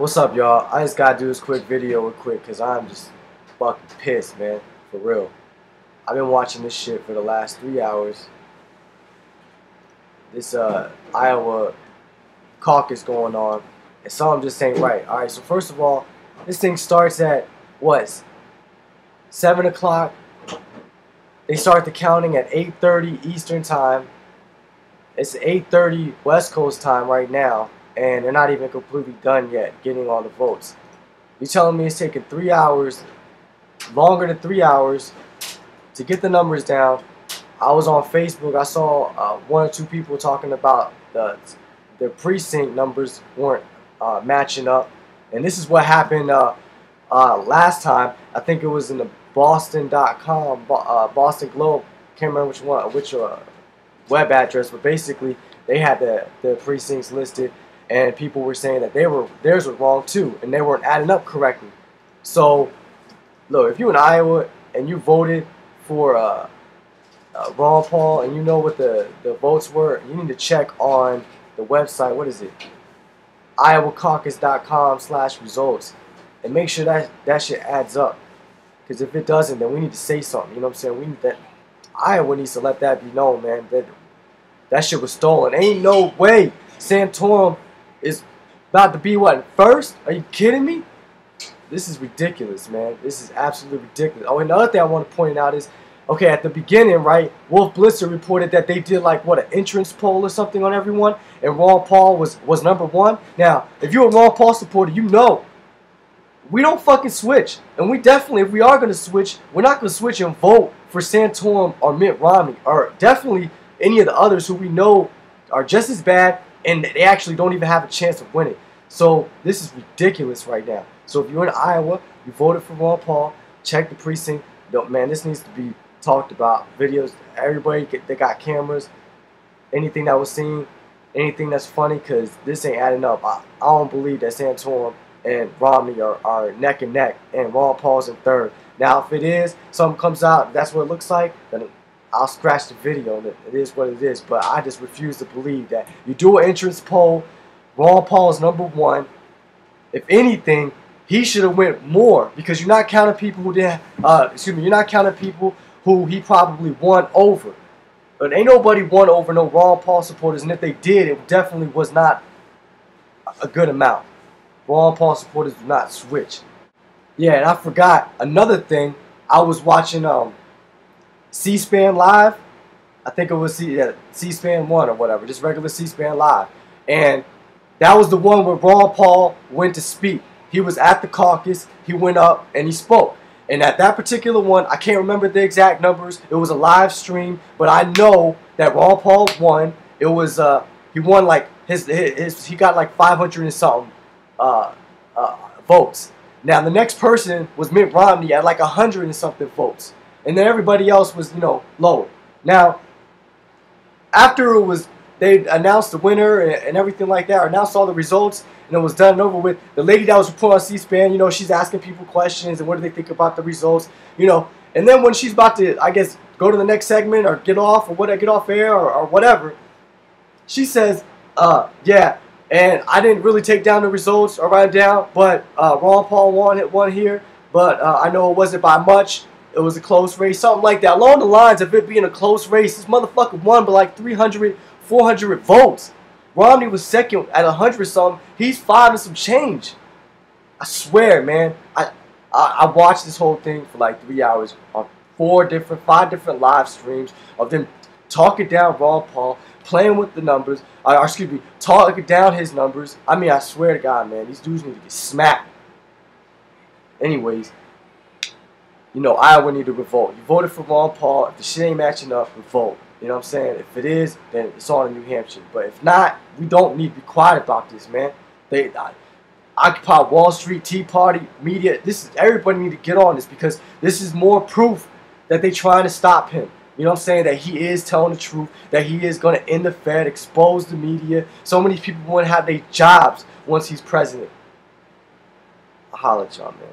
What's up, y'all? I just gotta do this quick video real quick because I'm just fucking pissed, man. For real. I've been watching this shit for the last 3 hours. This Iowa caucus going on, and something just ain't right. Alright, so first of all, this thing starts at what? 7 o'clock. They start the counting at 8:30 Eastern time. It's 8:30 West Coast time right now, and they're not even completely done yet getting all the votes. You're telling me it's taking 3 hours, longer than 3 hours, to get the numbers down. I was on Facebook. I saw one or two people talking about the precinct numbers weren't matching up, and this is what happened last time. I think it was in the Boston.com, Boston Globe. Can't remember which web address, but basically they had the precincts listed, and people were saying that theirs were wrong too, and they weren't adding up correctly. So, look, if you're in Iowa and you voted for Ron Paul and you know what the votes were, you need to check on the website. What is it? iowacaucus.com/results, and make sure that shit adds up. Because if it doesn't, then we need to say something. You know what I'm saying? We need that. Iowa needs to let that be known, man. That shit was stolen. Ain't no way Santorum is about to be what, first? Are you kidding me? This is ridiculous, man. This is absolutely ridiculous. Oh, and another thing I want to point out is, okay, at the beginning, right, Wolf Blitzer reported that they did like what, an entrance poll or something on everyone, and Ron Paul was #1. Now, if you're a Ron Paul supporter, you know we don't fucking switch. And we definitely, if we are going to switch, we're not going to switch and vote for Santorum or Mitt Romney, or definitely any of the others who we know are just as bad, and they actually don't even have a chance of winning. So this is ridiculous right now. So if you're in Iowa, you voted for Ron Paul, check the precinct. Man, this needs to be talked about. Videos, everybody, they got cameras. Anything that was seen, anything that's funny, because this ain't adding up. I don't believe that Santorum and Romney are neck and neck, and Ron Paul's in third. Now, if it is, something comes out, that's what it looks like, then I'll scratch the video. It is what it is. But I just refuse to believe that you do an entrance poll, Ron Paul is #1. If anything, he should have went more, because you're not counting people who did. You're not counting people who he probably won over. But ain't nobody won over no Ron Paul supporters, and if they did, it definitely was not a good amount. Ron Paul supporters do not switch. Yeah, and I forgot another thing. I was watching C-SPAN Live. I think it was C-SPAN 1 or whatever, just regular C-SPAN Live. And that was the one where Ron Paul went to speak. He was at the caucus, he went up and he spoke. And at that particular one, I can't remember the exact numbers. It was a live stream, but I know that Ron Paul won. It was he won like he got like 500 and something votes. Now the next person was Mitt Romney at like 100 and something votes, and then everybody else was, you know, low. Now after they announced the winner and everything like that, or announced all the results, and it was done and over with, the lady that was reporting on C-SPAN, you know, she's asking people questions and what do they think about the results, you know, and then when she's about to, I guess, go to the next segment or get off air or whatever, she says, yeah, and I didn't really take down the results or write it down, but Ron Paul won here, but I know it wasn't by much. It was a close race, something like that. Along the lines of it being a close race, this motherfucker won by like 300, 400 votes. Romney was second at 100 something. He's 5 and some change. I swear, man. I watched this whole thing for like 3 hours on 5 different live streams of them talking down Ron Paul, playing with the numbers, talking down his numbers. I mean, I swear to God, man, these dudes need to get smacked. Anyways, you know, Iowa need to revolt. You voted for Ron Paul. If the shit ain't matching up, revolt. You know what I'm saying? If it is, then it's on in New Hampshire. But if not, we don't need to be quiet about this, man. Occupy Wall Street, Tea Party, media. Everybody need to get on this, because this is more proof that they're trying to stop him. You know what I'm saying? That he is telling the truth, that he is going to end the Fed, expose the media. So many people won't have their jobs once he's president. I'll holler at y'all, man.